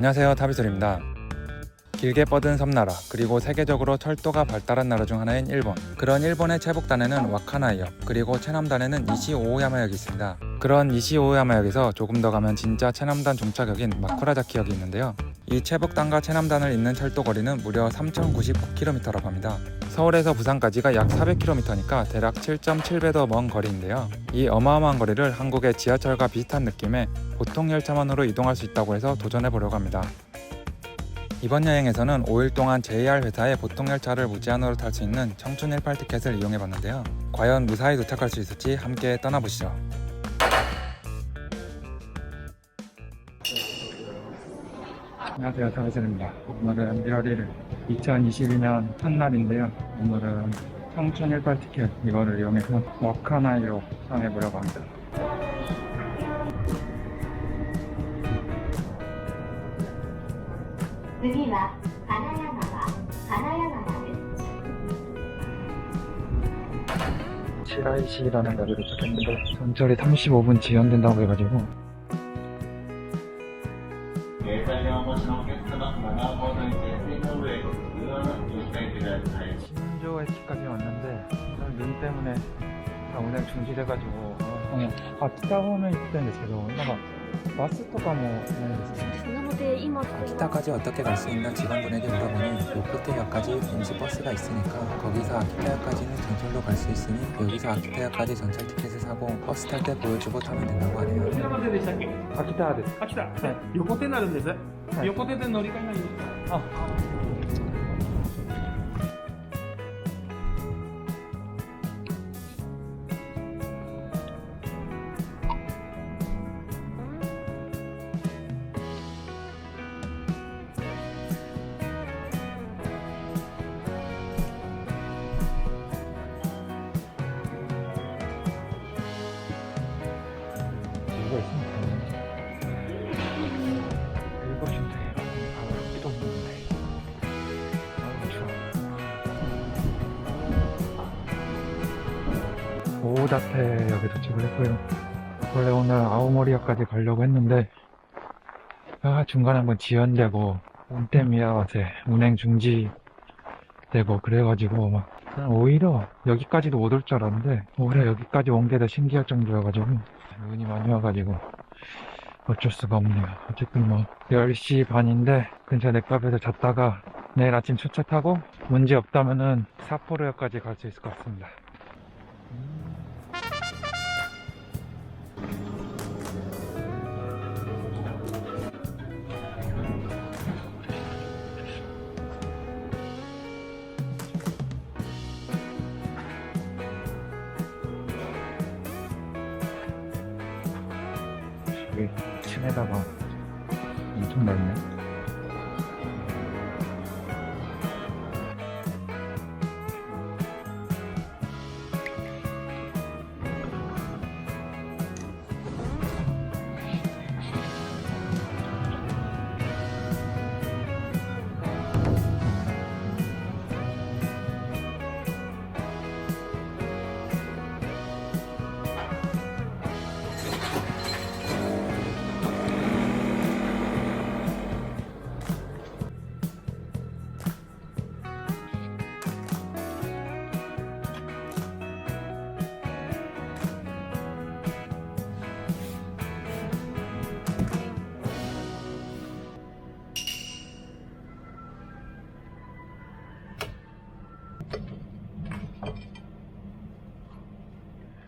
안녕하세요, 타비솔입니다. 길게 뻗은 섬나라, 그리고 세계적으로 철도가 발달한 나라 중 하나인 일본. 그런 일본의 체북단에는 와카나이역, 그리고 체남단에는 이시오오야마역이 있습니다. 그런 이시오오야마역에서 조금 더 가면 진짜 체남단 종착역인 마쿠라자키역이 있는데요. 이 체북단과 체남단을 잇는 철도 거리는 무려 3099km라고 합니다. 서울에서 부산까지가 약 400km니까 대략 7.7배 더 먼 거리인데요. 이 어마어마한 거리를 한국의 지하철과 비슷한 느낌의 보통 열차만으로 이동할 수 있다고 해서 도전해 보려고 합니다. 이번 여행에서는 5일 동안 JR 회사의 보통 열차를 무제한으로 탈 수 있는 청춘 18 티켓을 이용해 봤는데요. 과연 무사히 도착할 수 있을지 함께 떠나보시죠. 안녕하세요, 타비솔입니다. 오늘은 1월 1일 2022년 첫날인데요. 오늘은 청춘 18 티켓 이거를 이용해서 와카나이로 향해 보려고 합니다. 시라이시라는 거리를 도착했는데 전철이 35분 지연된다고 해가지고 신조駅까지 왔는데 눈 때문에 다 운행 중지돼가지고 그냥秋田方面行ってんですけどなんかバスとかもないですね。 아키타까지 어떻게 갈 수 있나 직원분에게 물어보니 요코테역까지 임시 버스가 있으니까 거기서 아키타역까지는 전철로 갈 수 있으니 여기서 아키타역까지 전철 티켓을 사고 버스 탈 때 보여주고 타면 된다고 하네요. 秋田です。秋田、横手になるんです。横手で乗り換えないんですか。이거 있으면 되네. 7시인데 여기도 없는데. 좋아. 오다테역에 도착을 했고요. 원래 오늘 아오모리역까지 가려고 했는데 중간에 한번 지연되고 온때미야와세 운행 중지되고 그래가지고 막 오히려 여기까지도 못 올 줄 알았는데 오히려 여기까지 온 게 더 신기할 정도여가지고 눈이 많이 와가지고 어쩔 수가 없네요. 어쨌든 뭐 10시 반인데 근처 넷카페에서 잤다가 내일 아침 추차 타고 문제 없다면은 삿포로역까지 갈 수 있을 것 같습니다. 여기 층에다가 엄청 넓네.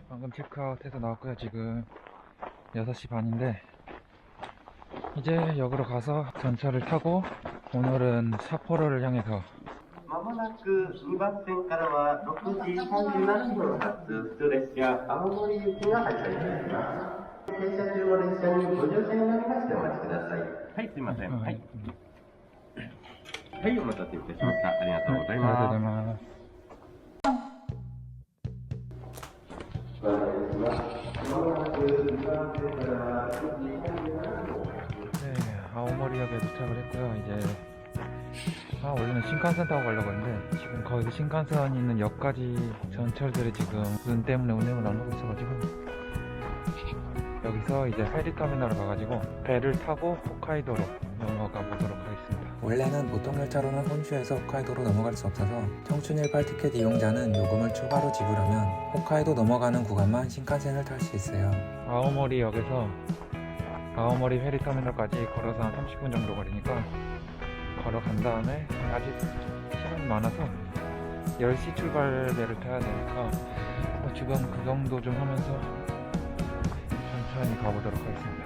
방금 체크아웃해서 나왔고요. 지금 6시 반인데 이제 역으로 가서 전철을 타고 오늘은 삿포로를 향해서 まもなく2番線からは6時37分発普通列車青森行きが発車いたします。停車中の列車にご乗車になりましてお待ちください。はい、すいません。はい。はい、お待たせいたしました。ありがとうございます。ありがとうございます。네, 아오모리역에 도착을 했고요. 이제 원래는 신칸센 타고 가려고 했는데 지금 거기 신칸센이 있는 역까지 전철들이 지금 눈 때문에 운행을 안 하고 있어가지고 여기서 이제 페리터미널을 가가지고 배를 타고 홋카이도로 넘어가 보도록 하겠습니다. 원래는 보통 열차로는 혼슈에서 홋카이도로 넘어갈 수 없어서 청춘 18 티켓 이용자는 요금을 추가로 지불하면 홋카이도 넘어가는 구간만 신칸센을 탈 수 있어요. 아오모리역에서 아오모리 페리터미널까지 걸어서 한 30분 정도 거리니까 걸어간 다음에 아직 시간이 많아서 10시 출발배를 타야 되니까 주변 구경도 좀 하면서 천천히 가보도록 하겠습니다.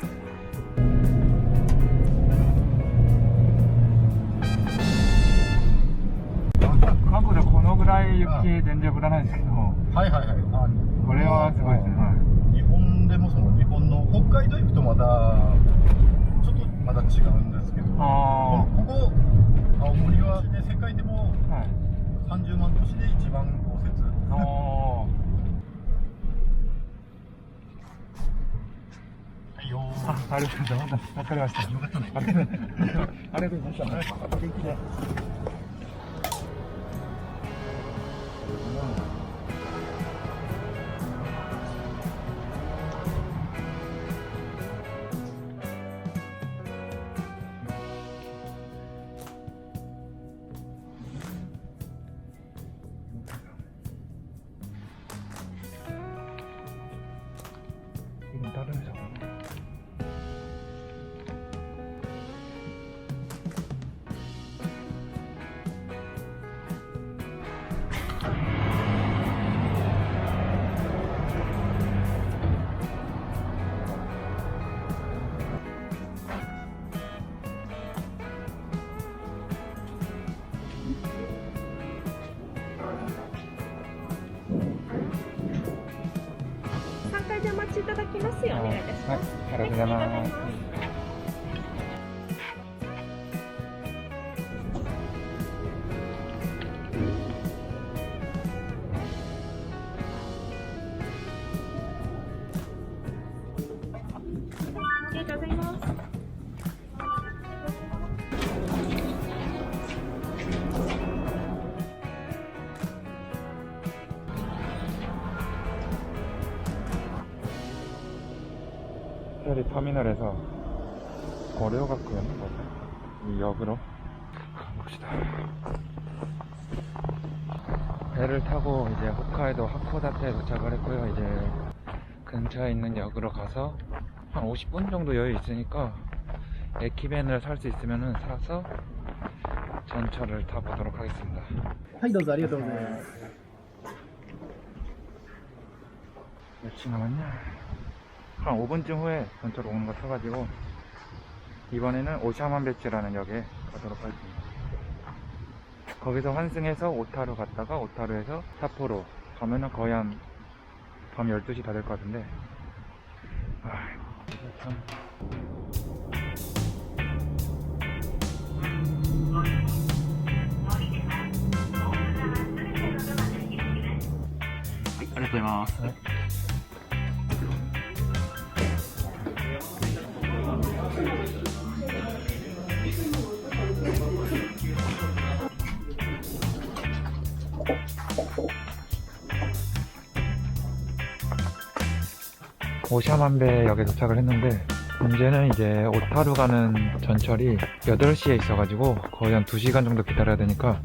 過去でこのぐらい雪全然降らないですけど、はいはいはい。これはすごいですね。日本でも日本の北海道行くとまだちょっとまだ違うんですけど、あここ青森は、ね、世界でもあ、はい。 30万都市で一番降雪。おはいよあ、ありがとうございます。わかりました。よかったね。ありがとうございました。元気で。이건 다른 회사구나.お待ちいただきますよ。お願いいたします。ありがとうございます。ありがとうございます。페리 터미널에서 고려가쿠역 이 역으로 가봅시다. 배를 타고 이제 홋카이도 하코다테에 도착을 했고요. 이제 근처에 있는 역으로 가서 한 50분 정도 여유 있으니까 에키벤을 살 수 있으면 사서 전철을 타보도록 하겠습니다. はい、どうぞありがとうございます。 며칠 남았냐? 한 5분쯤 후에 전철 오는 거 타가지고 이번에는 오샤만 배치라는 역에 가도록 하겠습니다. 거기서 환승해서 오타루 갔다가 오타루에서 삿포로 가면은 거의 한 밤 12시 다 될 것 같은데 참. 오샤만베역에 도착을 했는데 문제는 이제 오타루 가는 전철이 8시에 있어가지고 거의 한 2시간 정도 기다려야 되니까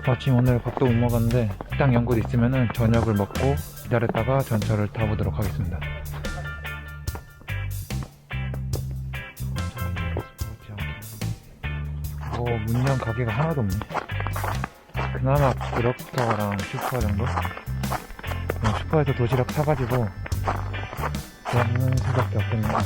마침 오늘 밥도 못 먹었는데 식당 연곳 있으면은 저녁을 먹고 기다렸다가 전철을 타보도록 하겠습니다. 문연 가게가 하나도 없네. 그나마 드럭스토어랑 슈퍼 정도? 슈퍼에서 도시락 사가지고 먹는 수밖에 없겠네요.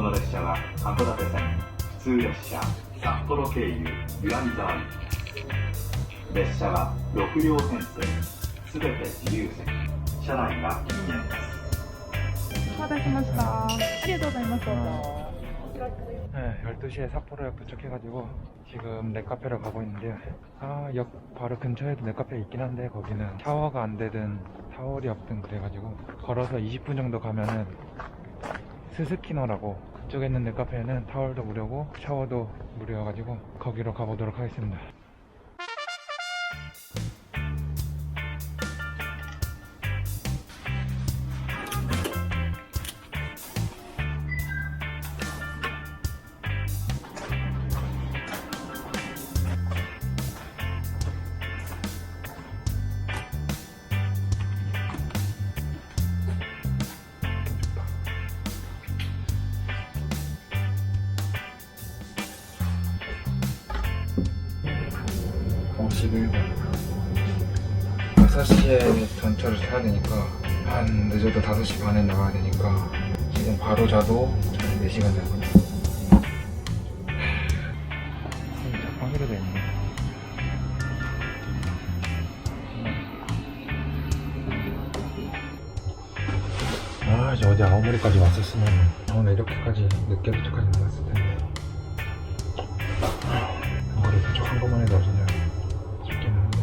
この列車は函館線普通列車札幌経由岩見沢行き。列車は6両編成、すべて自由席、車内は禁煙です。お待たせしました。ありがとうございます。どうぞ。 네, 12시에 삿포로역 도착해가지고 지금 넷카페로 가고 있는데요. 역 바로 근처에도 넷카페 있긴 한데 거기는 샤워가 안 되든 타월이 없든 그래가지고 걸어서 20분 정도 가면은 스스키노라고 그쪽에 있는 넷카페는 타월도 무료고 샤워도 무료여가지고 거기로 가보도록 하겠습니다. 어, 11분 6시에 전철을 타야 되니까 한 늦어도 5시 반에 나가야 되니까 지금 바로 자도 저는 4시간 자거든요. 진짜 빵이로 돼있네. 아, 이제 어제 아오모리까지 왔었으면 오늘 이렇게까지 늦게 도착하지 않았을 텐데. 그래 도착한 것만 해도 어쩌냐 싶긴 한데.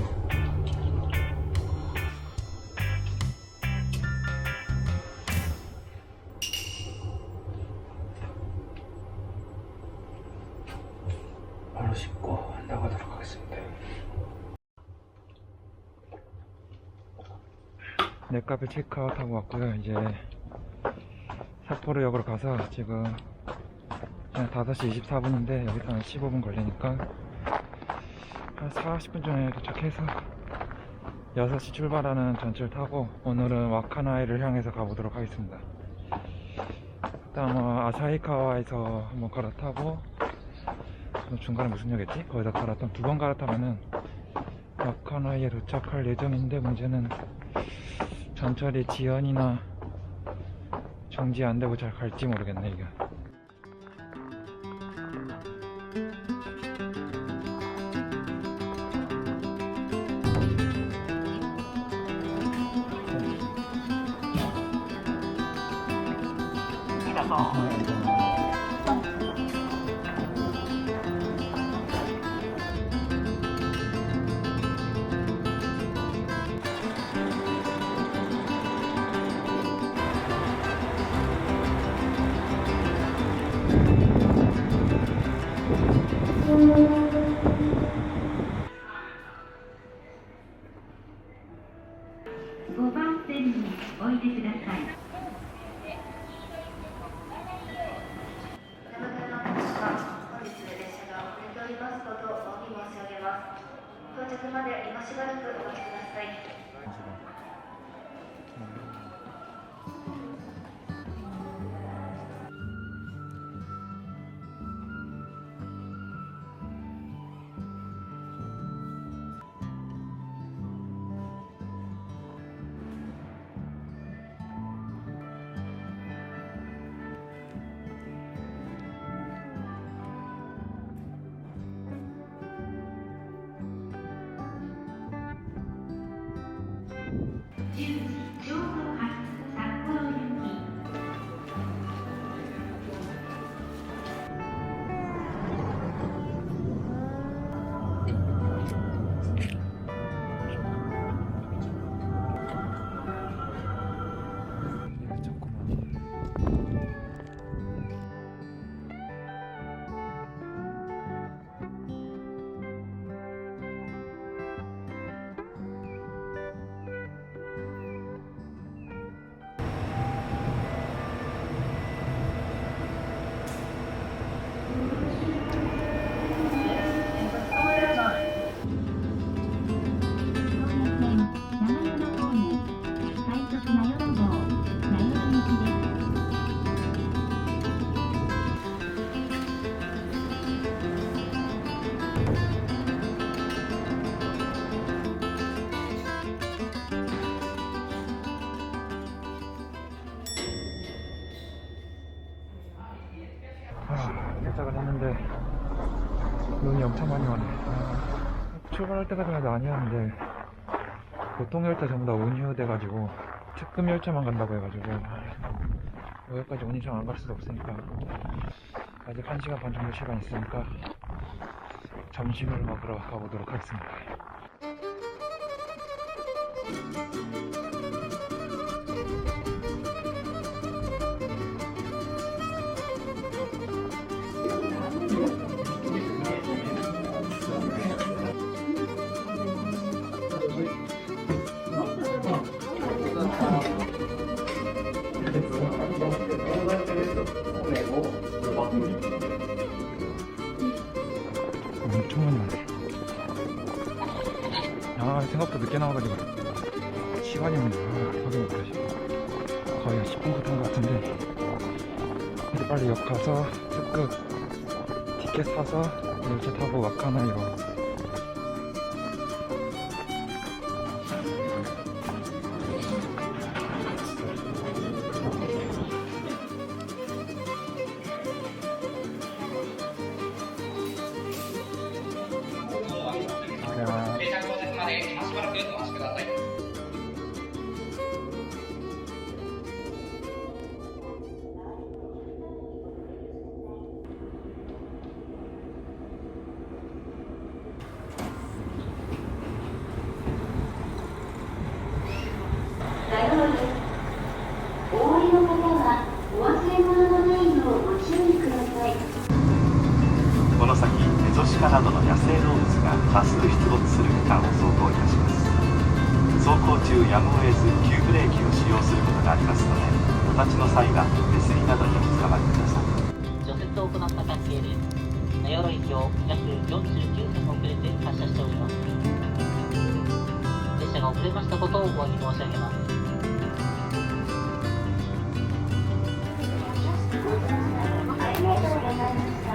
바로 씻고 나가도록 하겠습니다. 넷카페 체크아웃하고 왔고요. 이제 삿포로역으로 가서 지금 5시 24분인데 여기서 한 15분 걸리니까 한 40분 전에 도착해서 6시 출발하는 전철 타고 오늘은 와카나이를 향해서 가보도록 하겠습니다. 일단 아사히카와에서 한번 갈아타고 중간에 무슨 역이었지? 거기서 갈아타면 2번 갈아타면은 와카나이에 도착할 예정인데 문제는 전철이 지연이나 정지 안되고 잘 갈지 모르겠네 이게. 도착을 했는데 눈이 엄청 많이 오네. 출발할 때까지만 해도 아니었는데 보통 열차 전부 다 운休돼가지고 특급 열차만 간다고 해가지고 여기까지 운이 좀 안 갈 수도 없으니까 아직 1시간 반 정도 시간 있으니까 점심을 먹으러 가보도록 하겠습니다. 엄청 많이 왔네. 생각보다 늦게 나와가지고 시간이 없네. 확인 못하시. 거의 한 10분 같은 것 같은데 이제 빨리 역 가서 특급 티켓 사서 열차 타고 와카나이로.この先エゾシカなどの野生動物が多数出没する区間を走行いたします。走行中やむを得ず急ブレーキを使用することがありますので、お立ちの際は手すりなどにおつかまりください。除雪を行った関係で名寄駅を約49分遅れて発車しております。列車が遅れましたことをお詫び申し上げます。ありがとうございました。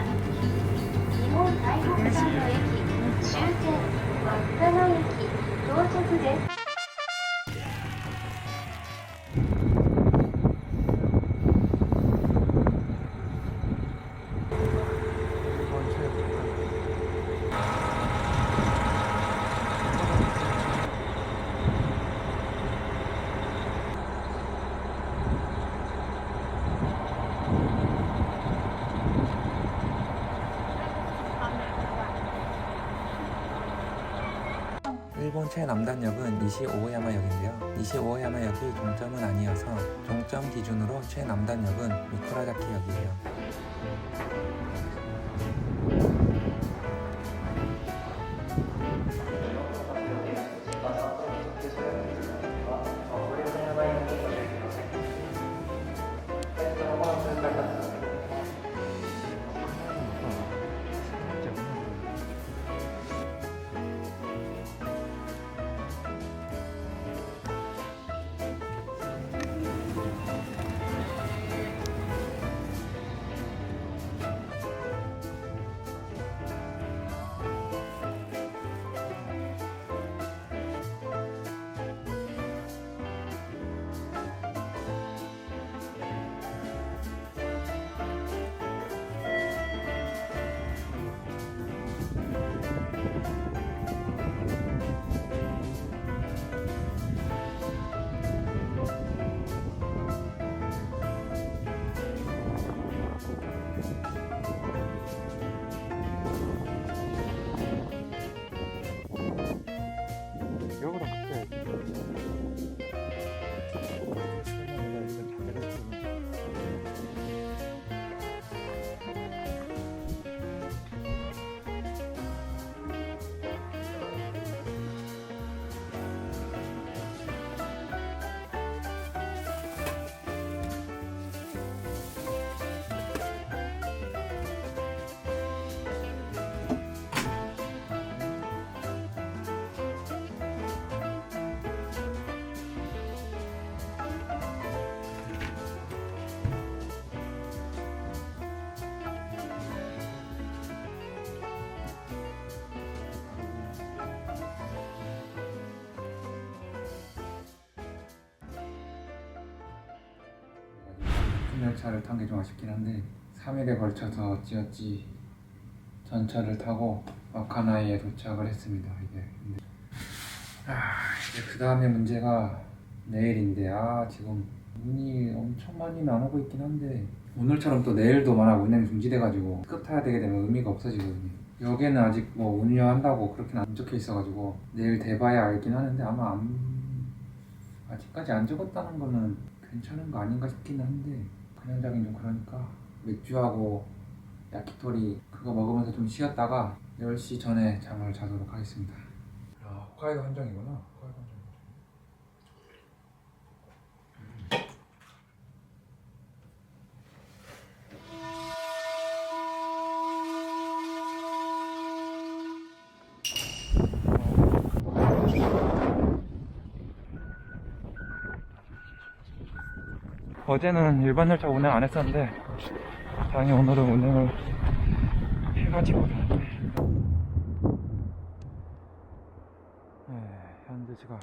日本最北端の駅終点稚内駅到着です。일본 최남단역은 니시오야마역인데요. 니시오야마역이 종점은 아니어서 종점 기준으로 최남단역은 미쿠라자키역이에요. 열차를 탄 게 좀 아쉽긴 한데 3일에 걸쳐서 찌어찌 전철을 타고 와카나이에 도착을 했습니다. 이제 그 다음에 문제가 내일인데 지금 눈이 엄청 많이는 안 오고 있긴 한데 오늘처럼 또 내일도 만약 운행이 중지돼가지고 급 타야 되게 되면 의미가 없어지거든요. 여기는 아직 뭐 운영한다고 그렇게는 안 적혀 있어가지고 내일 돼봐야 알긴 하는데 아마 아직까지 안 적었다는 거는 괜찮은 거 아닌가 싶기는 한데 그냥자긴 좀 그러니까 맥주하고 야키토리 그거 먹으면서 좀 쉬었다가 10시 전에 잠을 자도록 하겠습니다. 홋카이도 한정이구나. 홋카이도 한정. 어제는 일반 열차 운행 안 했었는데 다행히 오늘은 운행을 해가지고 현재 시각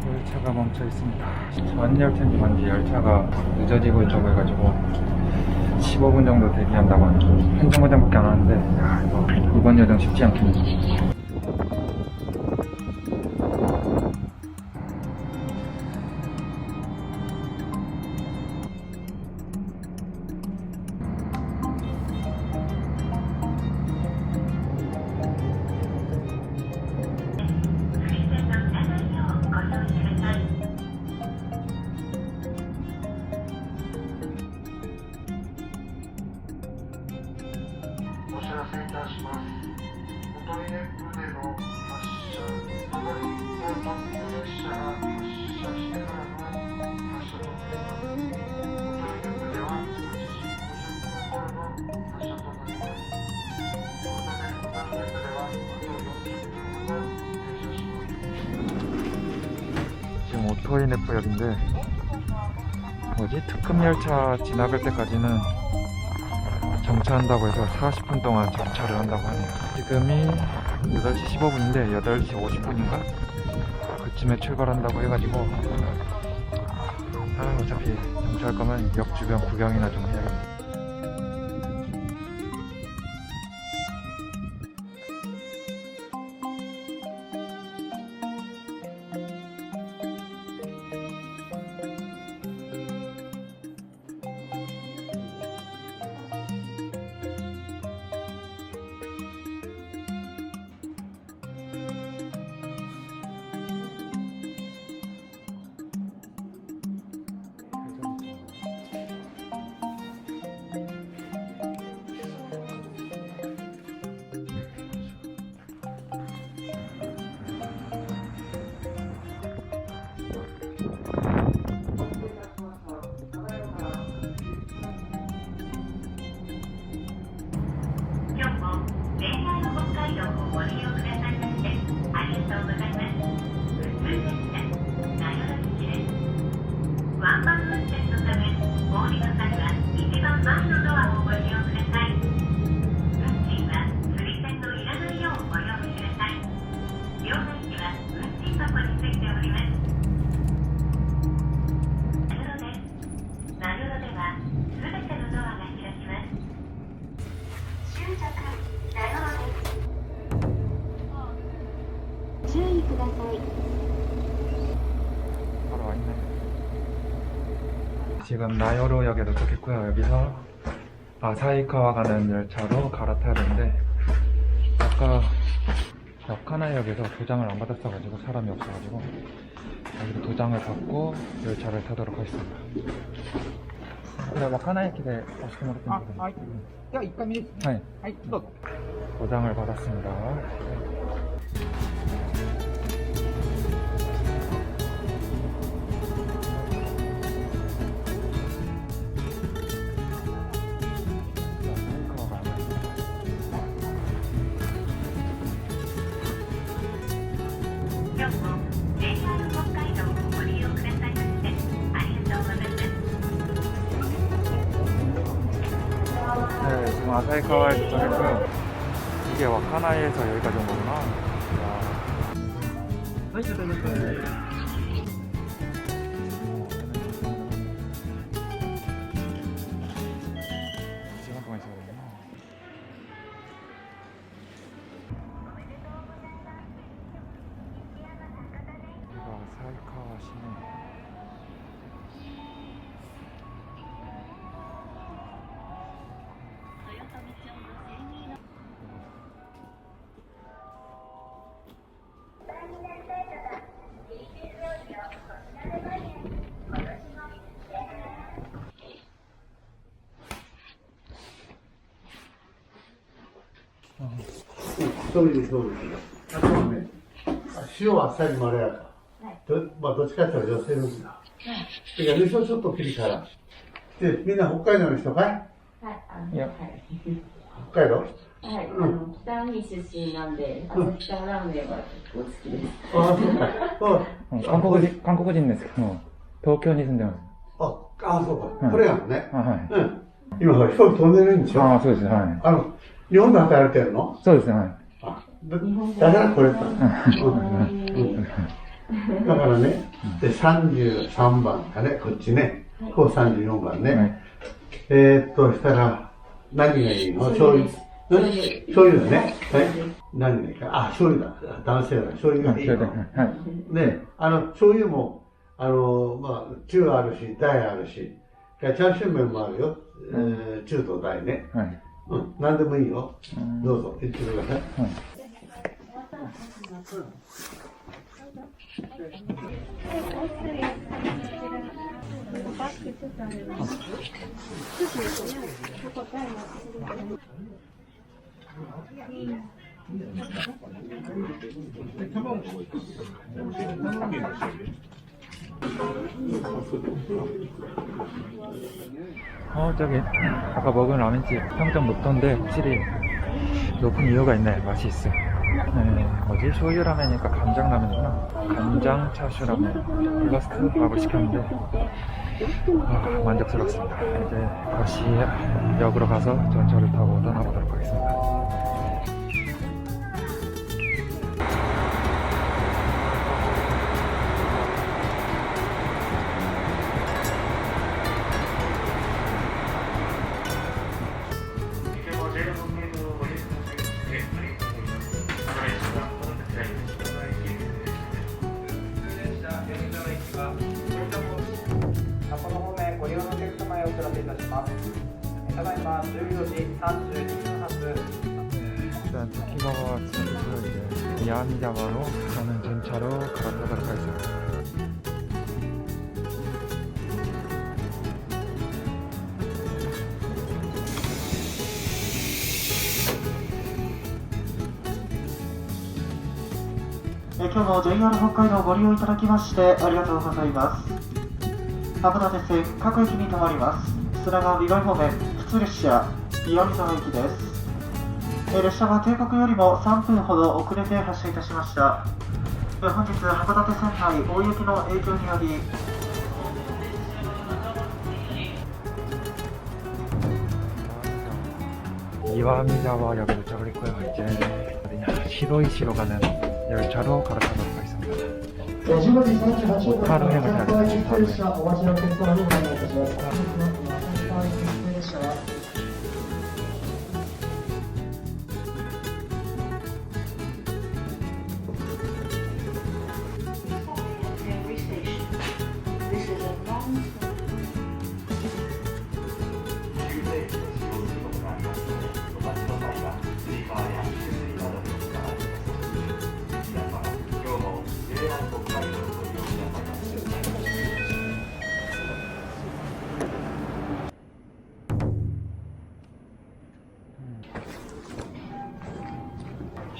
열차가 멈춰 있습니다. 전 열차인지 뭔지 열차가 늦어지고 있다고 해가지고 15분 정도 대기한다고 하는데 한 정거장밖에 안 하는데 이거 이번 여정 쉽지 않겠네. 지금 오토이네프역인데 특급 열차 지나갈 때까지는 정차한다고 해서 40분 동안 정차를 한다고 하네요. 지금이 8시 15분인데 8시 50분인가? 그쯤에 출발한다고 해가지고 어차피 정차할 거면 역 주변 구경이나 좀 해야겠다. 지금 나요로역에 도착했고요. 여기서 아사히카와 가는 열차로 갈아타야 되는데 아까 와카나역에서 도장을 안 받았어가지고 사람이 없어가지고 여기로 도장을 받고 열차를 타도록 하겠습니다. 그래, 와카나역에 오시게 모르겠는데. はい。では1回目ですね。 네. はい、どうぞ。 도장을 받았습니다. 네, 지금 아사히카와에 도착했고요. 이게 와카나이에서 여기까지 온 거구나. 야. はい、ちょっと待って。 시간 동안 있어야 되구나. 여기가 아사히카와 시내.そうです、そうです。あとはね、塩はあっさりまろやか。まあ、どっちかって言ったら女性の味だ。で、味噌ちょっとピリ辛。で、みんな北海道の人かい？はい、いや北海道？はい、北見出身なんで、北ラーメンは結構好きです。ああ、そうか。韓国人ですけど、東京に住んでます。あ、そうか。これやんね。はい。うん。今、飛行機飛んでるんでしょ？ああ、そうです、はい。日本で働いてるの？そうですね、はい。だからこれだ。だからね、で、33番だね、こっちね。こう34番ね。したら、何がいいの？醤油。醤油だね。はい。何がいいか。あ、醤油だ。男性だ。醤油がいいの。ね、醤油も、まあ、中あるし、大あるし、チャーシュー麺もあるよ。中と大ね。はい。うん、何でもいいよ。どうぞ、言ってください。はい。저기 아까 먹은 라면집 평점 높던데 확실히 높은 이유가 있네. 맛이 있어. 뭐지? 쇼유 라면이니까 간장 라면이구나. 간장 차슈 라면 플러스 밥을 시켰는데 만족스럽습니다. 이제 다시 역으로 가서 전철을 타고 떠나보도록 하겠습니다. 일단 도키가와 지나서 이제 미야미자와로 가는 전차로 갈아타도록 하겠습니다.今日も JR 北海道をご利用いただきましてありがとうございます。函館線各駅に停まります。砂川美貝方面普通列車岩見沢駅です。列車は定刻よりも3分ほど遅れて発車いたしました。本日函館線内大雪の影響により이와미자와역에 도착을 했고요. 이제 어디냐 히로이시로 가는 열차로 갈아타도록 하겠습니다. 오타루행을 타야 됩니다.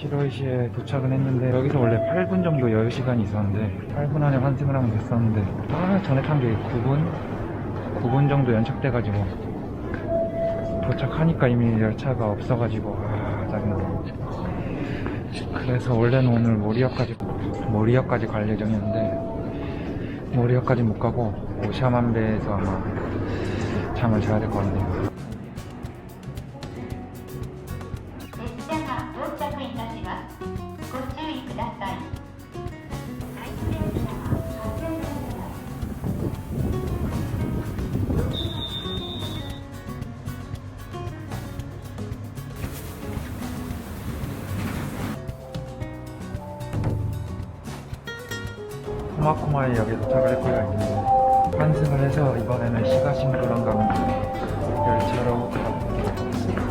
시로이시에 도착은 했는데 여기서 원래 8분 정도 여유 시간이 있었는데 8분 안에 환승을 하면 됐었는데 전에 탄 게 9분 정도 연착돼가지고 도착하니까 이미 열차가 없어가지고 짜증나. 그래서 원래는 오늘 모리역까지 갈 예정이었는데 모리역까지 못 가고 오샤만베에서 아마 잠을 자야 될 것 같네요. 列車が到着いたします。ご注意ください。코마코마에 여기 도착을 했고요. 이제 환승을 해서 이번에는 시가시무로랑 가는 열차로 가보도록 하겠습니다.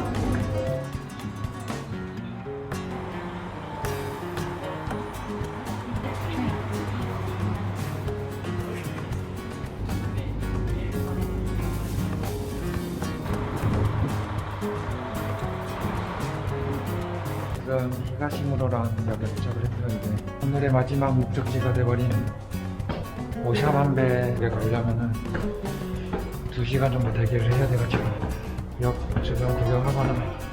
지금 히가시무로라는 역에 도착을 했고요. 이제 오늘의 마지막 목적지가 돼버린 오샤만베에 가려면은 2시간 정도 대기를 해야 돼가지고 역 주변 구경하거나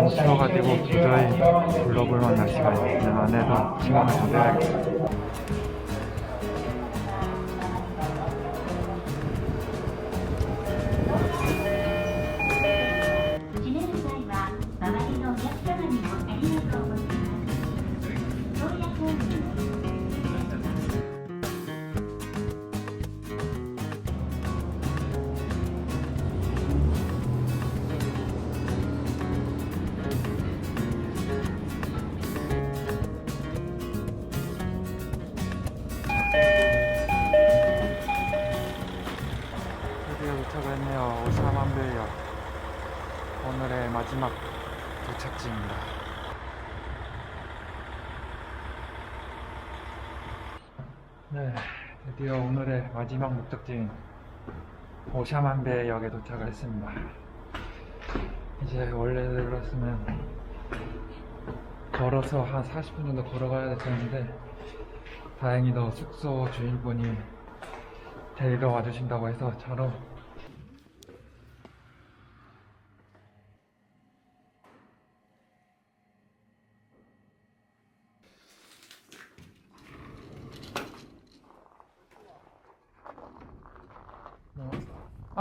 쉬어가지고 도저히 둘러볼 만한 시간이 없는 안에서 시간을 보내야겠어요. 드디어 도착을 했네요. 오샤만베역 오늘의 마지막 도착지입니다. 네, 드디어 오늘의 마지막 목적지인 오샤만베역에 도착을 했습니다. 이제 원래대로였으면 걸어서 한 40분 정도 걸어가야 됐었는데 다행히도 숙소 주인분이 데리러 와주신다고 해서 차로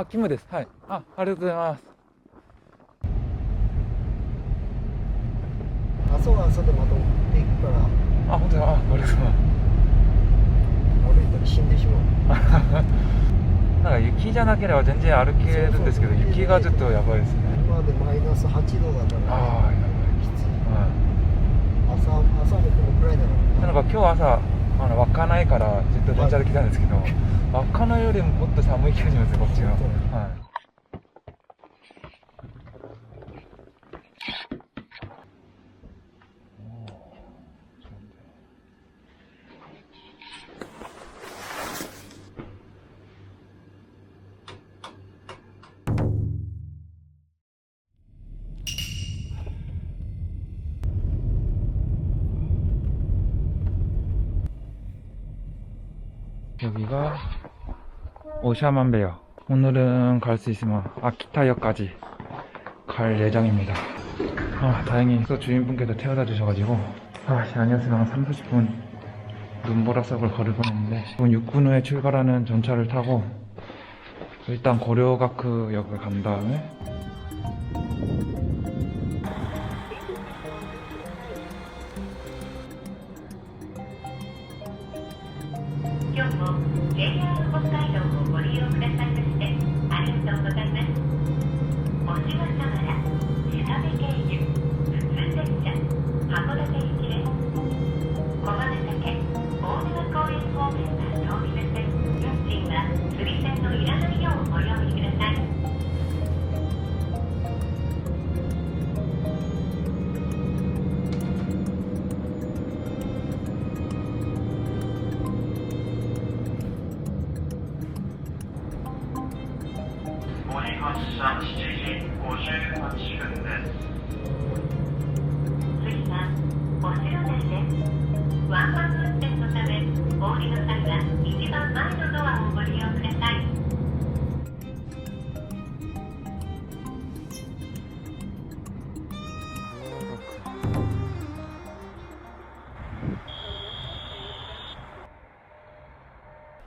キムです。はい。ありがとうございます。朝は朝でまた送っていくから。本当だ。ありがとうございます。歩いたら死んでしまう。なんか雪じゃなければ全然歩けるんですけど、雪がちょっとやばいですね。今でマイナス8度だから。やばい。きつい。朝もこのくらいだから。なんか今日朝稚内からずっと電車で来たんですけど、稚内よりももっと寒い気がしますよ、こっちが。여기가 오샤만베역. 오늘은 갈 수 있으면 아키타역까지 갈 예정입니다. 다행히 또 주인분께서 태워다 주셔가지고 아니었으면 한 30분 눈보라석을 걸을 뻔했는데 지금 6분 후에 출발하는 전차를 타고 일단 고려가크 역을 간 다음에 次はお城です。ワンマン運転のため、お降りの際は一番前のドアをご利用ください。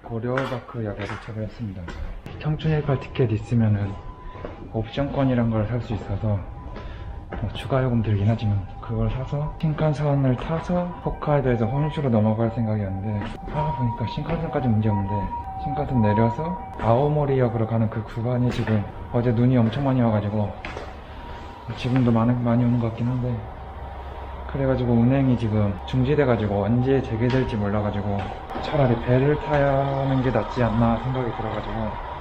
고려바크역에 도착을 했습니다. 청춘일발 티켓 있으면은 옵션권이란 걸 살 수 있어서 추가 요금 들긴 하지만 그걸 사서 신칸선을 타서 홋카이도에서 혼슈로 넘어갈 생각이었는데 보니까 신칸선까지 문제 없는데 신칸선 내려서 아오모리역으로 가는 그 구간이 지금 어제 눈이 엄청 많이 와가지고 지금도 많이 오는 것 같긴 한데 그래가지고 운행이 지금 중지돼가지고 언제 재개될지 몰라가지고 차라리 배를 타는 게 낫지 않나 생각이 들어가지고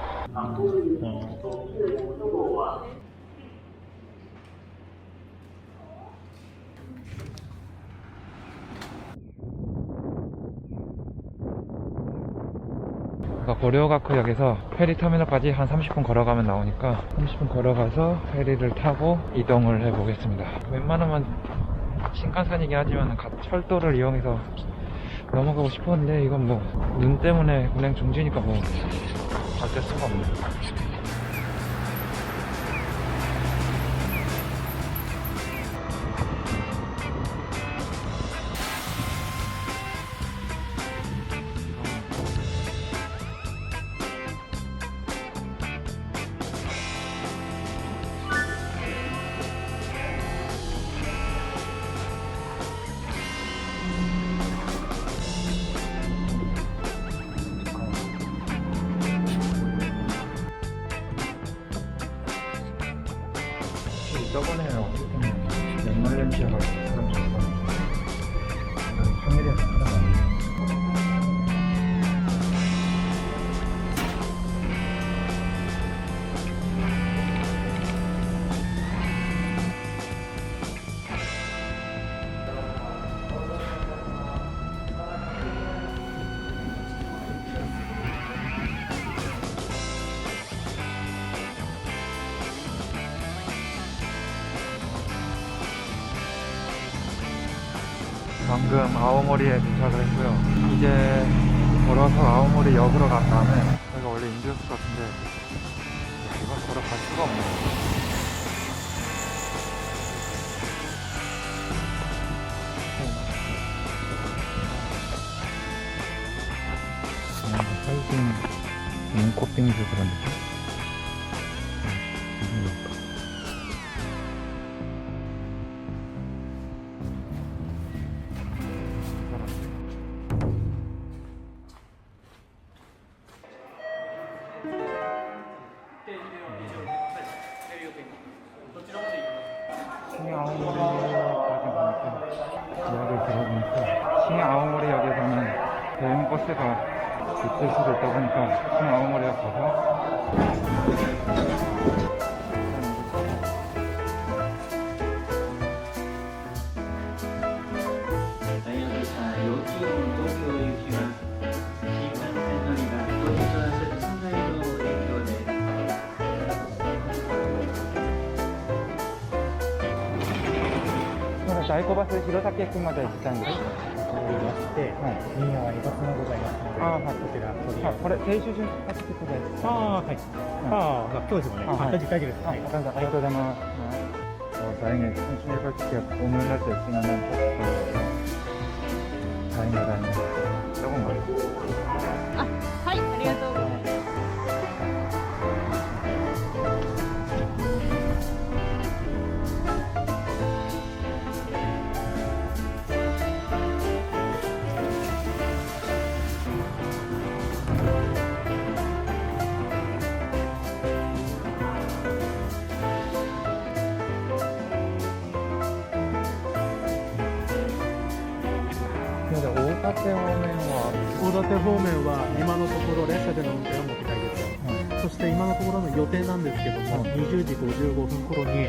고려가크역에서 페리터미널까지 한 30분 걸어가면 나오니까 30분 걸어가서 페리를 타고 이동을 해보겠습니다. 웬만하면 신칸선이긴 하지만 철도를 이용해서 넘어가고 싶었는데 이건 뭐 눈 때문에 운행 중지니까 뭐 어쩔 수가 없네. 저번에 어쨌든 연말 냄새가 사람 좋았었는데 평일에 사람 아니에요. 방금 아오모리에 도착을 했고요. 이제 걸어서 아오모리 역으로 간 다음에 여기가 원래 인도였을 것 같은데 이건 걸어갈 수가 없네요. 살긴 눈꽃빙수 그런 느낌? 이야기를 들어보니까 싱아오모리역에서는 대형 버스가 있을 수도 있다고 하니까 싱아오모리역 가서 다이코바스 히로사키駅まで行きたいんです。右側にバスがございますので、こちら取りこれ停止順発チケットです。はい。今日ですもんね。大丈夫です。ありがとうございます。다행히 청춘일발 티켓 오늘 할 때 있으면 다행이다. 조금 만. はい、ありがとうございます。 大館方面は今のところ列車での運転を持ってたいです、そして今のところの予定なんですけども、20時55分頃に、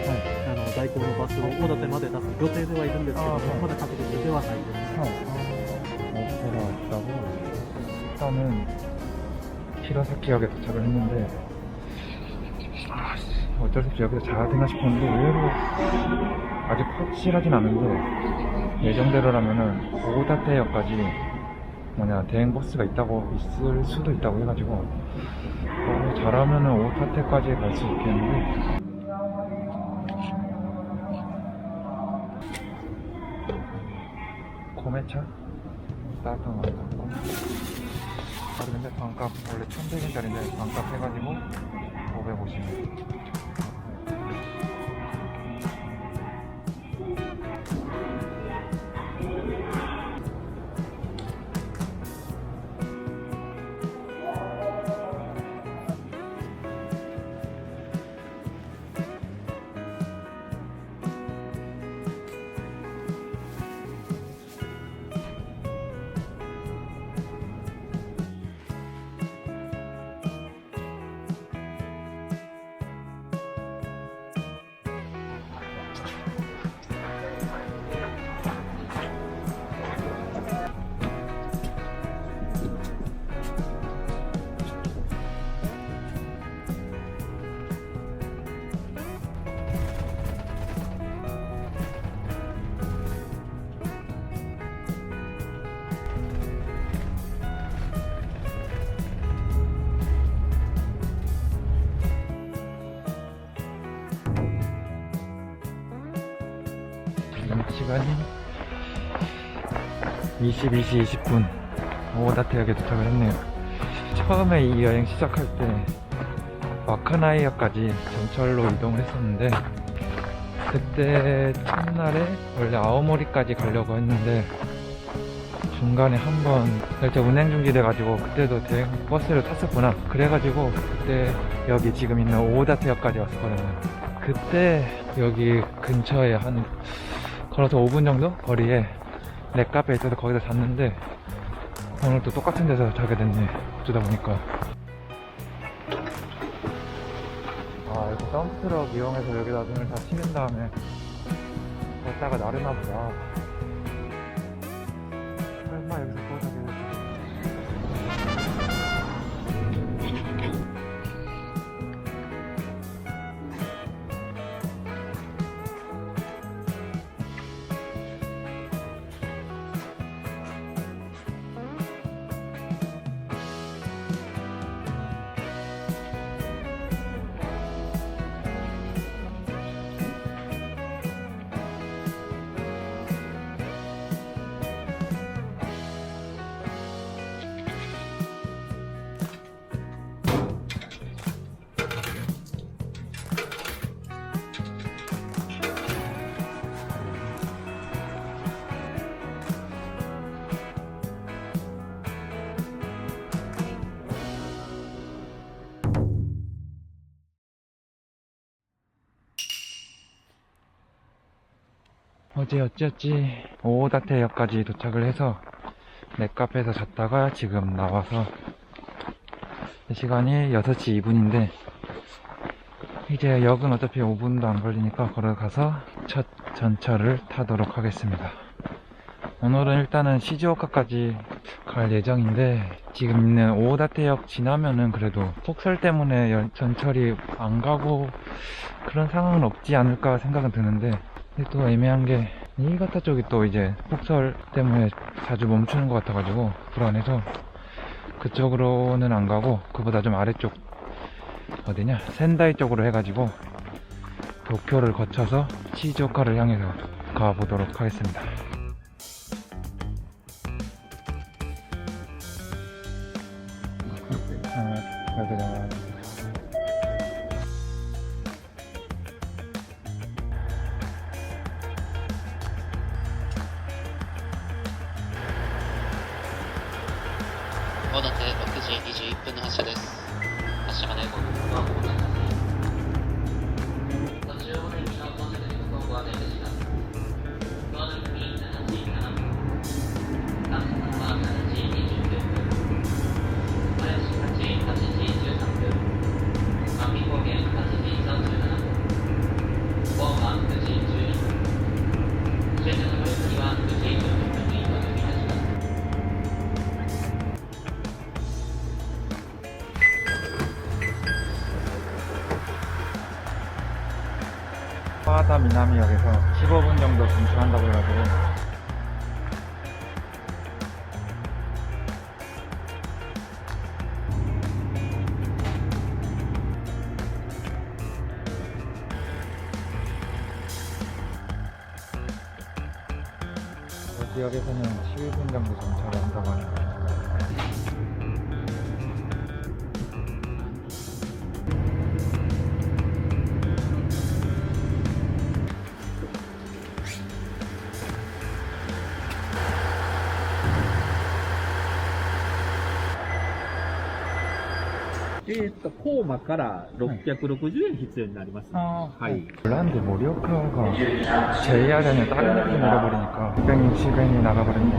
代行のバスを大館まで出す予定ではいるんですけども、まだ確実ではないです。 일단은 히라사키역에 도착을 했는데 어쩔 수 없이 여기서 자야 되나 싶었는데 의외로 아직 확실하진 않은데 예정대로라면은 오다테역까지 대행버스가 있을 수도 있다고 해가지고 잘하면은 오다테까지 갈 수 있겠는데 고메차? 따뜻한 거 같고 근데 반값 원래 1100엔짜리인데 반값 해가지고 550원. 시간이 22시 20분 오다테역에 도착을 했네요. 처음에 이 여행 시작할 때 와카나이역까지 전철로 이동을 했었는데 그때 첫날에 원래 아오모리까지 가려고 했는데 중간에 한번 결제 운행 중지돼 가지고 그때도 대행 버스를 탔었구나 그래가지고 그때 여기 지금 있는 오다테역까지 왔었거든요. 그때 여기 근처에 한 걸어서 5분 정도 거리에 넷카페 있어서 거기서 잤는데 오늘 또 똑같은 데서 자게 됐네. 어쩌다 보니까 이거 덤프트럭 이용해서 여기다 눈을 다 치는 다음에 걷다가 나르나 보다. 설마 여기서 또 자게 될지. 어제 어찌어찌 오다테역까지 도착을 해서 넷카페에서 잤다가 지금 나와서 시간이 6시 2분인데 이제 역은 어차피 5분도 안 걸리니까 걸어가서 첫 전철을 타도록 하겠습니다. 오늘은 일단은 시즈오카까지 갈 예정인데 지금 있는 오다테역 지나면은 그래도 폭설 때문에 전철이 안 가고 그런 상황은 없지 않을까 생각은 드는데 또 애매한 게 니이가타 쪽이 또 이제 폭설 때문에 자주 멈추는 것 같아가지고 불안해서 그쪽으로는 안 가고 그보다 좀 아래쪽 어디냐 센다이 쪽으로 해가지고 도쿄를 거쳐서 시즈오카를 향해서 가보도록 하겠습니다.大館6時21分の発車です。発車まで5分はございます。途中お電気の到着時刻をご案内いたします。ドアの組7時7分、カプセルは7時29分、林8時13分、万美高原8時37分、ボンは9時12分、終点のご予約には9時40分に到着いたします。 하와다 미나미역에서 15분 정도 정차한다고 해가지고 이 지역에서는 11분 정도 정차를 한다고 하니까フォーマから660円必要になります。はい。 몰랐는데 모리오카가 JR 아니면 다른駅내려버리니까 260엔이 나가버렸네.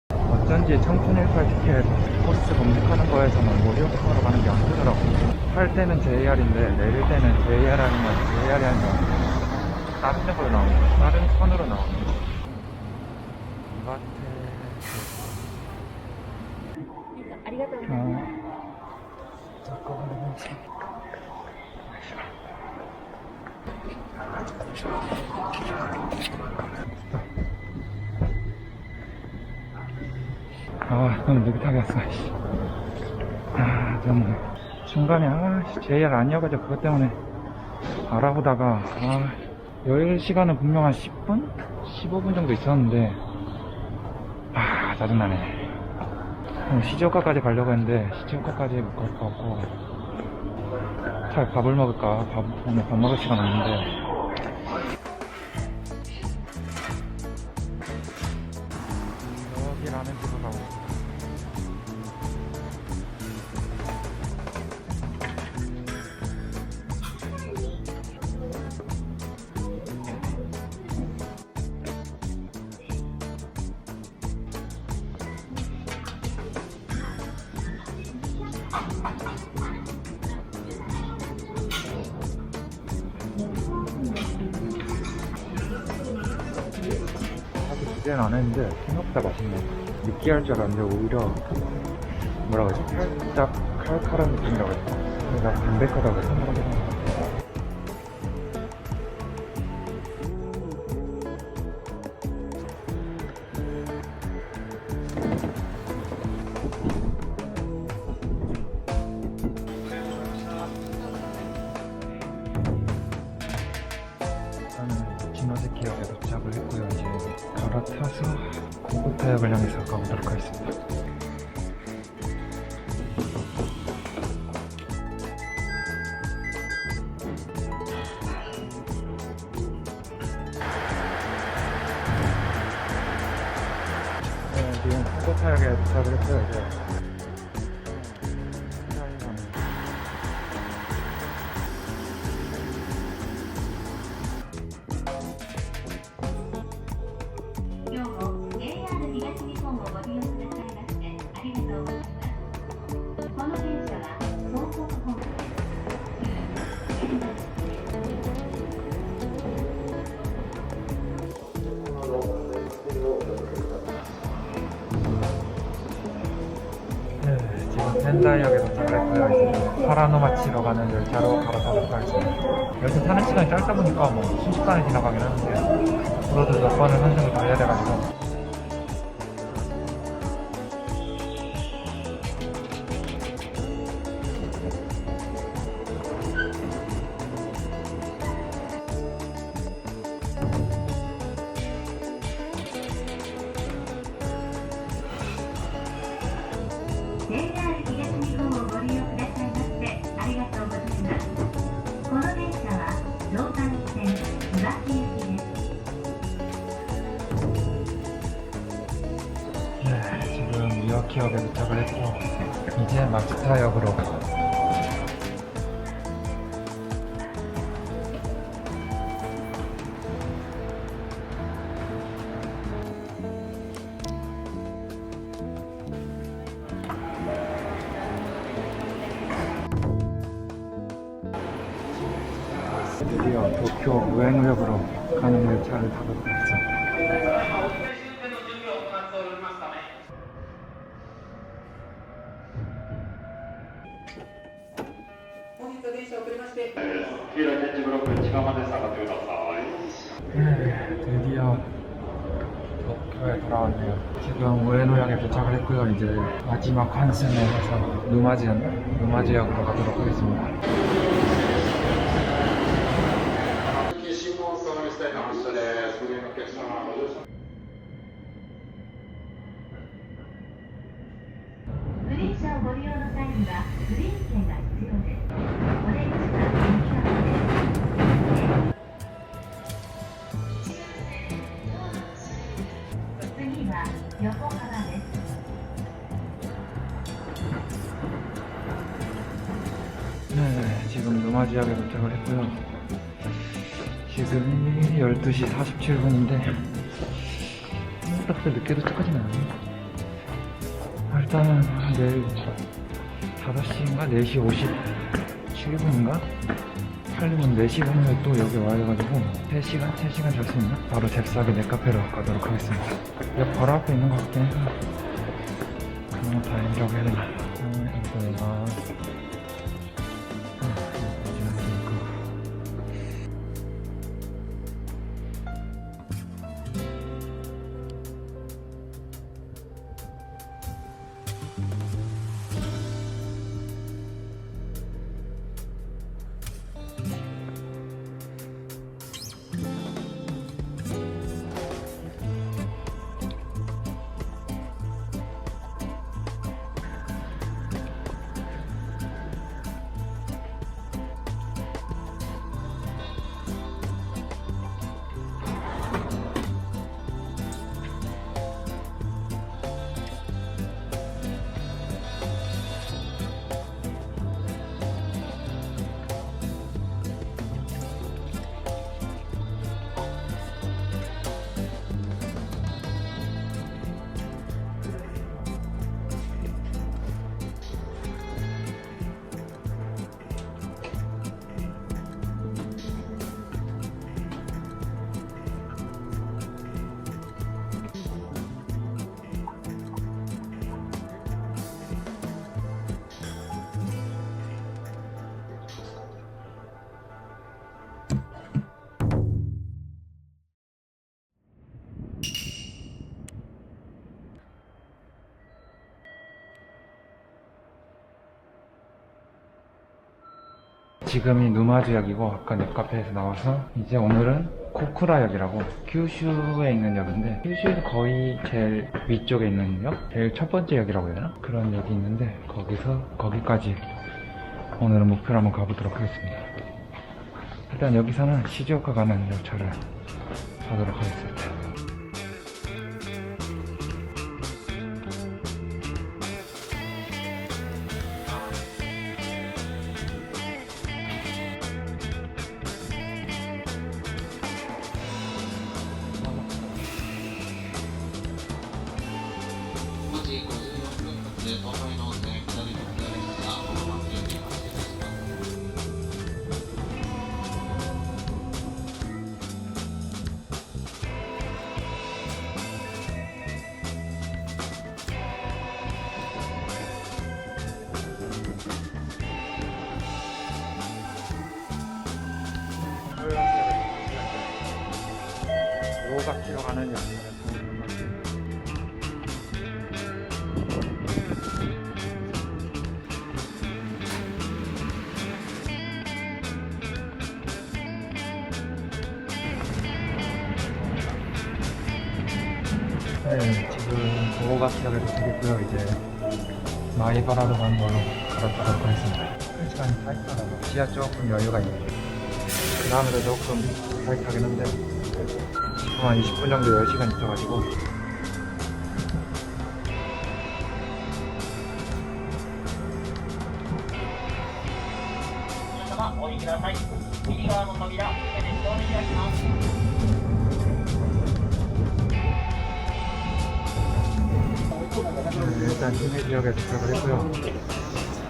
아, 어쩐지 청춘 18 티켓 코스 검색하는 거에서는 모리오카로 가는 게 안 뜨더라고. 탈 때는 JR인데 내릴 때는 JR 아니면 JR이 아니면 다른 역으로 나오는 거, 다른 선으로 나오는 거. 이마트. ありがとうございます。 아, 너무 느긋하게 왔어. 아, 좀 중간에 JR 아니어가지고 그것 때문에 알아보다가 10시간은 분명 한 10분? 15분 정도 있었는데 짜증나네. 시즈오카까지 가려고 했는데 시즈오카까지 못 갈 것 같고 차라리 밥을 먹을까? 오늘 밥 먹을 시간 없는데 여기 라면 집으로 가고 기대는 안 했는데 생각보다 맛있네. 느끼할 줄 알았는데 오히려 뭐라고 하지? 살짝 칼칼한 느낌이라고 했어. 그러니까 담백하다고 생각하긴 해. 기역에 도착을 했고요. 이제 갈아타서 고고타역을 향해서 가보도록 하겠습니다. 네, 지금 고고타역에 도착을 했고요. 이제 펜다이역에 도착을 했고요. 이제 파라노마치로 가는 열차로 갈아타도록 하겠습니다. 열차 타는 시간이 짧다 보니까 뭐 순식간에 지나가긴 하는데 앞으로도 몇 번을 환승을 더 해야 돼가지고 지금 이와키역에 도착을 했고 이제 마츠타역으로 드디어 도쿄 우에노역으로 가는 열차를 타도록 하겠습니다. 드디어 도쿄에 돌아왔네요. 지금 우에노역에 도착을 했고요. 이제 마지막 환승을 해서 누마지역으로 가도록 하겠습니다. 네, 지금 누마지역에 도착을 했고요. 지금 12시 47분인데 생각보다 늦게 도착하진 않아요. 일단은 내일 5시인가? 4시 57분인가? 팔리면 4시 후에 또 여기 와야해가지고 3시간 잘 수 있나? 바로 잽싸게 넷카페로 가도록 하겠습니다. 역 바로 앞에 있는 것 같긴 해서 그냥 다행이라고 해야 되나? 이거가 지금이 누마즈역이고 아까 넷카페에서 나와서 이제 오늘은 코쿠라역이라고 큐슈에 있는 역인데 큐슈에서 거의 제일 위쪽에 있는 역? 제일 첫 번째 역이라고 해야 되나? 그런 역이 있는데 거기까지 오늘은 목표로 한번 가보도록 하겠습니다. 일단 여기서는 시즈오카 가는 열차를 타도록 하겠습니다. 오각지로 가는 열차를 타는 것 같습니다. 네, 지금 오각지역에 도착했고요. 이제 마이바라로 가는 걸로 갈아타도록 하겠습니다. 1시간이 타 있더라고요. 시야 조금 여유가 있네요. 그 다음에도 조금 타이트하긴 한데 한 20분 정도 10시간 있어가지고 일단 시내 지역에 도착을 했고요.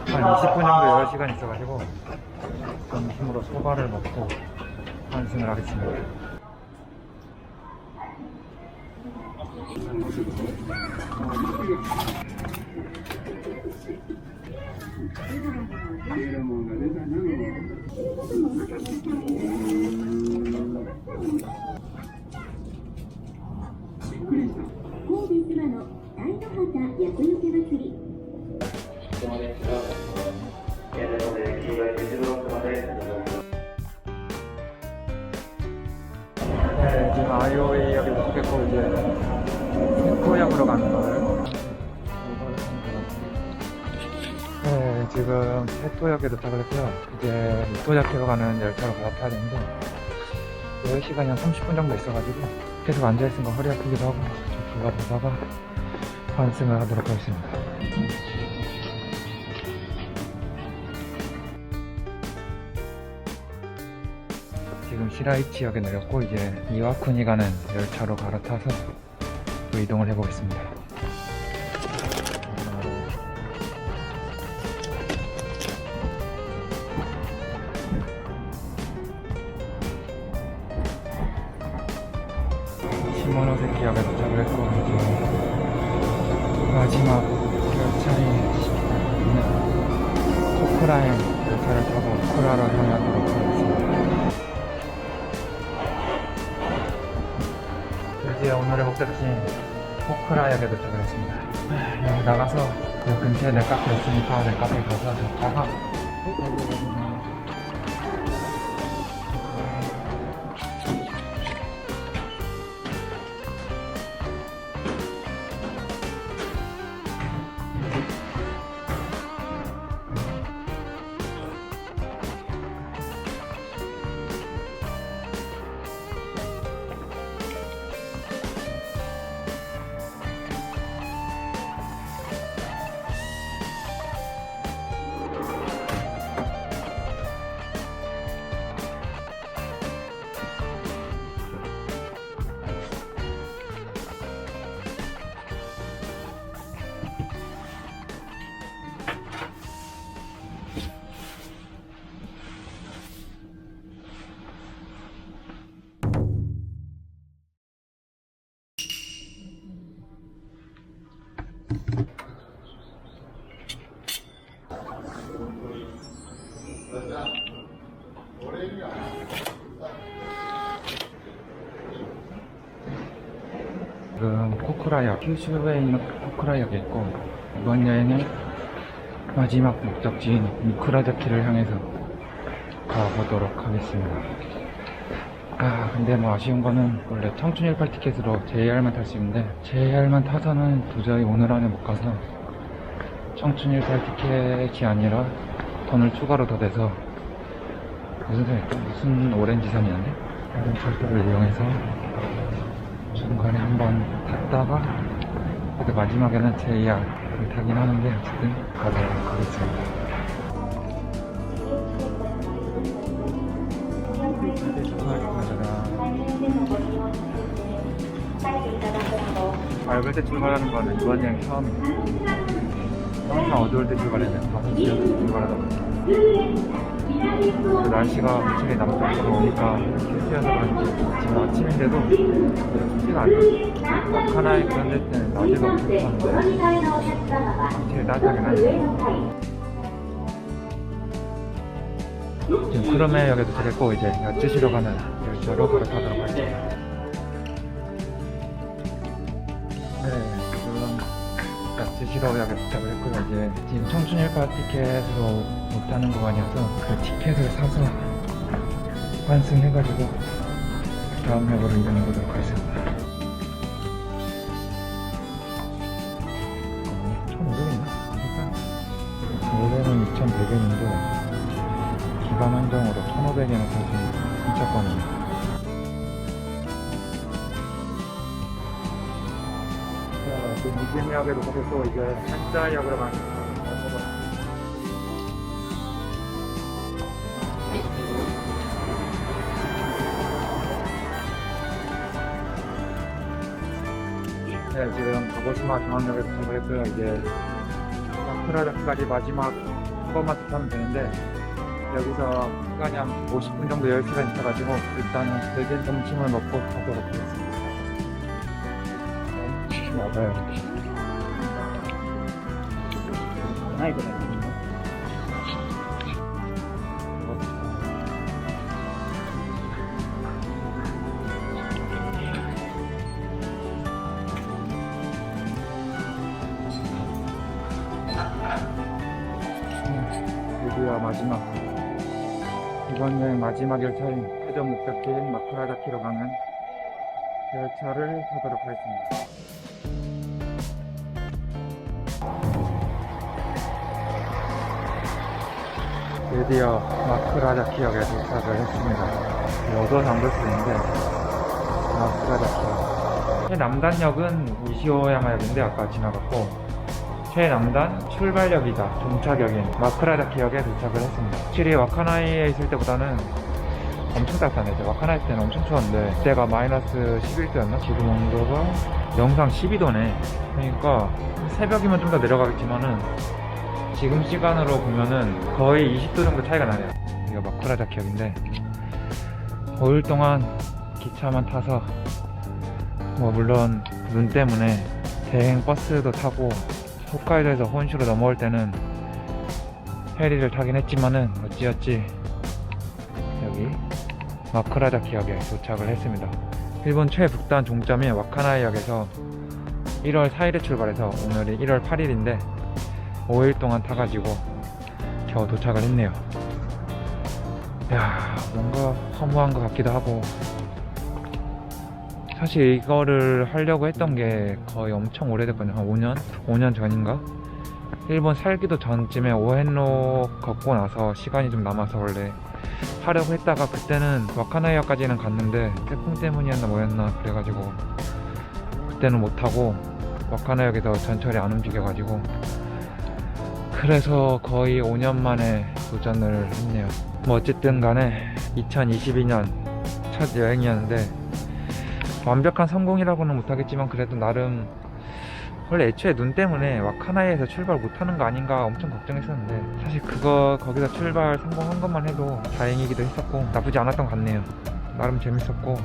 한 20분 정도 10시간 있어가지고 점심으로 소바를 먹고 환승을 하겠습니다. 네, 지금 아이오이역에 도착했고 이제 세코역으로 가는 거예요. 네, 지금 세토역에 도착을 했고요. 이제 미토자키로 가는 열차로 갈아타야 되는데 여유 시간이 한 30분 정도 있어가지고 계속 앉아있으니까 허리 아프기도 하고 좀 둘러보다가 환승을 하도록 하겠습니다. 지금 시라이치역에 내렸고 이제 이와쿠니 가는 열차로 갈아타서 또 이동을 해보겠습니다. 시모노세키역에 도착을 했고 이제 마지막 열차인 코쿠라행 열차를 타고 코쿠라로 향하도록 하겠습니다. 드디어 오늘의 목적지인 코쿠라역에 도착을 했습니다. 여기 나가서 여 근처에 넷카페 있으니까 넷카페 가서 잤다가 지금 코쿠라역, kyushu에 있는 코쿠라역에 있고 이번 여행의 마지막 목적지인 미쿠라자키를 향해서 가보도록 하겠습니다. 근데 뭐 아쉬운 거는 원래 청춘 18 티켓으로 JR만 탈 수 있는데 JR만 타서는 도저히 오늘 안에 못 가서 청춘 18 티켓이 아니라 돈을 추가로 더 내서 무슨 오렌지선이었는데 다른 철도를 이용해서 중간에 한번 탔다가 그래도 마지막에는 JR을 타긴 하는데 어쨌든 가도록 하겠습니다. 밝을 때 출발하는 거는 이번 여행 처음이에요. 항상 어두울 때 출발해야 돼요. 5시에 출발하다 보니까 날씨가 확실히 남쪽으로 오니까 춥지여서 그런지 지금 아침인데도 춥지가 않아요. 와카나이 그런 데 때는 낮에도 엄청 추웠는데 확실히 따뜻하긴 하네요. 지금 크로메역에 도착했고 이제 야츠시로 가는 열차로 갈아타도록 할게요. 네, 지금 야츠시로역에 도착을 했고요. 이제 지금 청춘 18 티켓으로 못 타는 구간이어서 그 티켓을 사서 환승해가지고 다음 역으로 이동해 보도록 하겠습니다. 1,500원인가? 원래는 2,100원인데 기간 한정으로 1,500원에 사실 승차권입니다. 지금 이진역에 도착했고 이제 한자역으로 가는 네, 지금 가고시마 중앙역에 도착을 했고요. 이제 사쿠라역까지 마지막 한 번만 더 타면 되는데 여기서 시간이 한 50분 정도 여유 시간 있어가지고 일단은 늦은 점심을 먹고 가도록 하겠습니다. 맞아요. 드디어 마지막, 이번 여행 마지막 열차인 최종 목적지인 마쿠라자키로 가는 열차를 타도록 하겠습니다. 드디어 마쿠라자키역에 도착을 했습니다. 여도 안 볼 수 있는데 마쿠라자키역 최남단역은 이시오야마역인데 아까 지나갔고, 최남단 출발역이자 종착역인 마쿠라자키역에 도착을 했습니다. 확실히 와카나이에 있을 때보다는 엄청 따뜻하네요. 와카나이 때는 엄청 추웠는데 그때가 마이너스 11도였나? 지금 온도가 영상 12도네. 그러니까 새벽이면 좀 더 내려가겠지만은 지금 시간으로 보면은 거의 20도 정도 차이가 나네요. 여기가 마쿠라자키역인데 5일 동안 기차만 타서, 뭐 물론 눈 때문에 대행 버스도 타고 홋카이도에서 혼슈로 넘어올 때는 페리를 타긴 했지만은 어찌어찌 여기 마쿠라자키역에 도착을 했습니다. 일본 최북단 종점인 와카나이역에서 1월 4일에 출발해서 오늘이 1월 8일인데 5일 동안 타가지고 겨우 도착을 했네요. 야, 뭔가 허무한 것 같기도 하고, 사실 이거를 하려고 했던 게 거의 엄청 오래됐거든요. 한 5년 전인가? 일본 살기도 전쯤에 오헨로 걷고 나서 시간이 좀 남아서 원래 하려고 했다가, 그때는 와카나이역까지는 갔는데 태풍 때문이었나 뭐였나 그래가지고 그때는 못하고 와카나이역에서 전철이 안 움직여가지고, 그래서 거의 5년 만에 도전을 했네요. 뭐 어쨌든 간에 2022년 첫 여행이었는데 완벽한 성공이라고는 못하겠지만 그래도 나름, 원래 애초에 눈 때문에 와카나이에서 출발 못하는 거 아닌가 엄청 걱정했었는데 사실 거기서 출발 성공한 것만 해도 다행이기도 했었고 나쁘지 않았던 것 같네요. 나름 재밌었고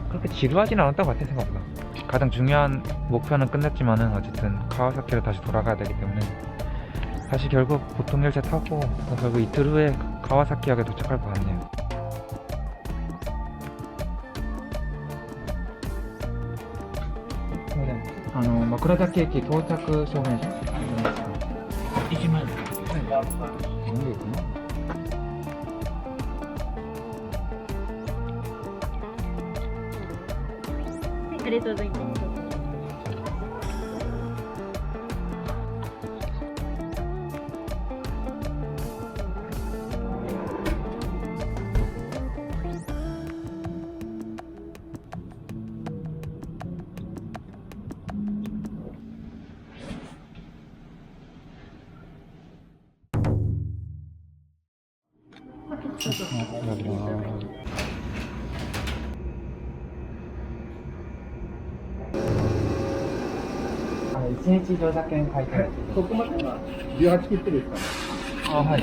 그렇게 지루하지는 않았던 것 같아요. 생각보다 가장 중요한 목표는 끝냈지만은 어쨌든 카와사키로 다시 돌아가야 되기 때문에 다시 결국 보통 열차 타고 결국 이틀 후에 카와사키역에 도착할 것 같네요. 마쿠라자키駅到着証明書1枚何で行くの？ありがとうございます。1日乗車券書いてある。そこまでは18切手ですか？あ、はい。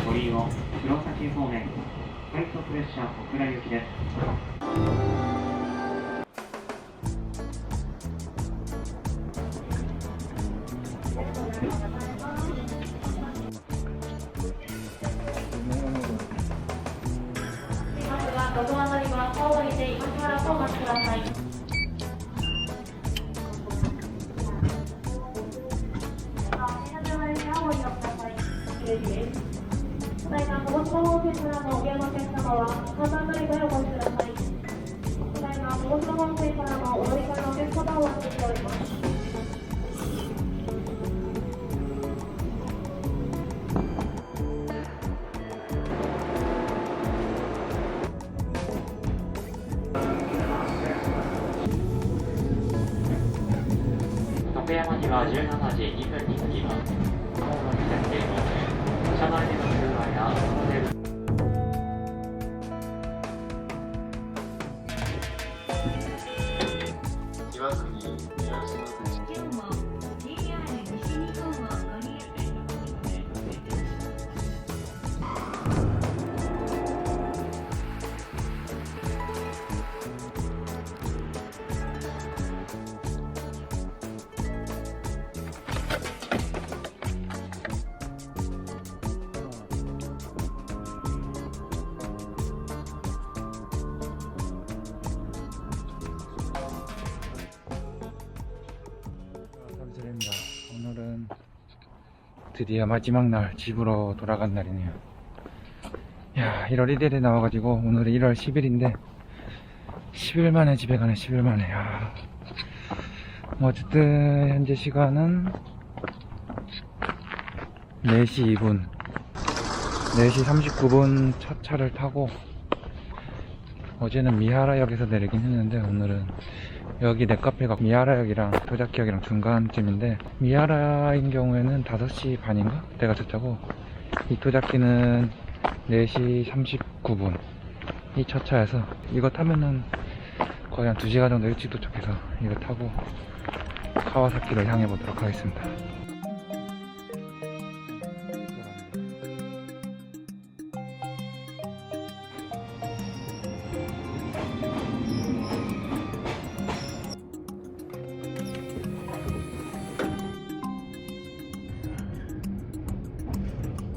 ご利用黒崎方面快速列車小倉行きです。ドドア乗り場青森で今からとお待ちください。ただいま、鹿児島本線からのお客様は看板乗り場へお越しください。ただいま、鹿児島本線からのお乗り換えのお客様をお待ちしております。徳山には17時2分に着きます。ホームに設定の車内での通話やホテル岩国東口今日も JR 西日本をご利用ください。감사드립니다. 오늘은 드디어 마지막 날 집으로 돌아간 날이네요. 야, 1월 1일에 나와가지고 오늘이 1월 10일인데 10일 만에 집에 가네. 10일 만에. 야. 뭐 어쨌든 현재 시간은 4시 2분 4시 39분 첫 차를 타고 어제는 미하라역에서 내리긴 했는데 오늘은 여기 넷카페가 미하라역이랑 도자키역이랑 중간쯤인데 미하라인 경우에는 5시 반인가? 때가 도착하고 이 도자키는 4시 39분 이 첫 차여서 이거 타면은 거의 한 2시간 정도 일찍 도착해서 이거 타고 카와사키를 향해 보도록 하겠습니다.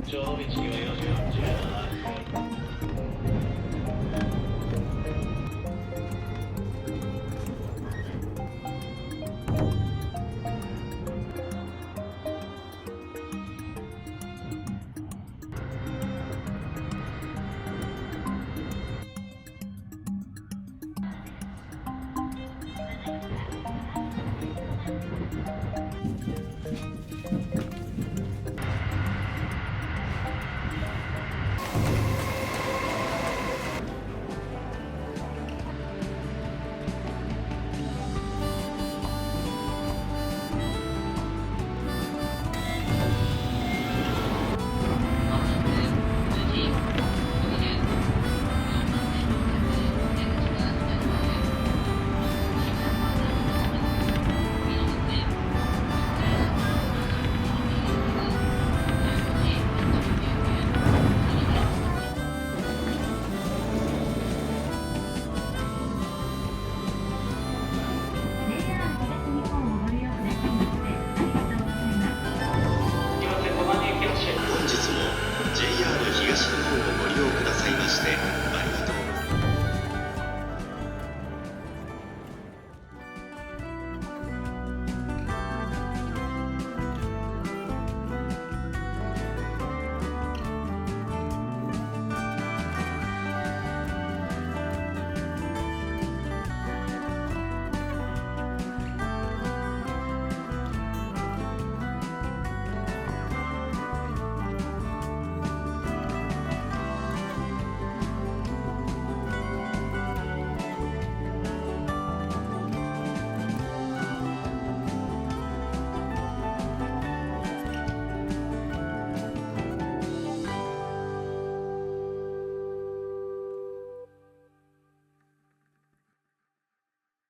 저 위치가 4시 40분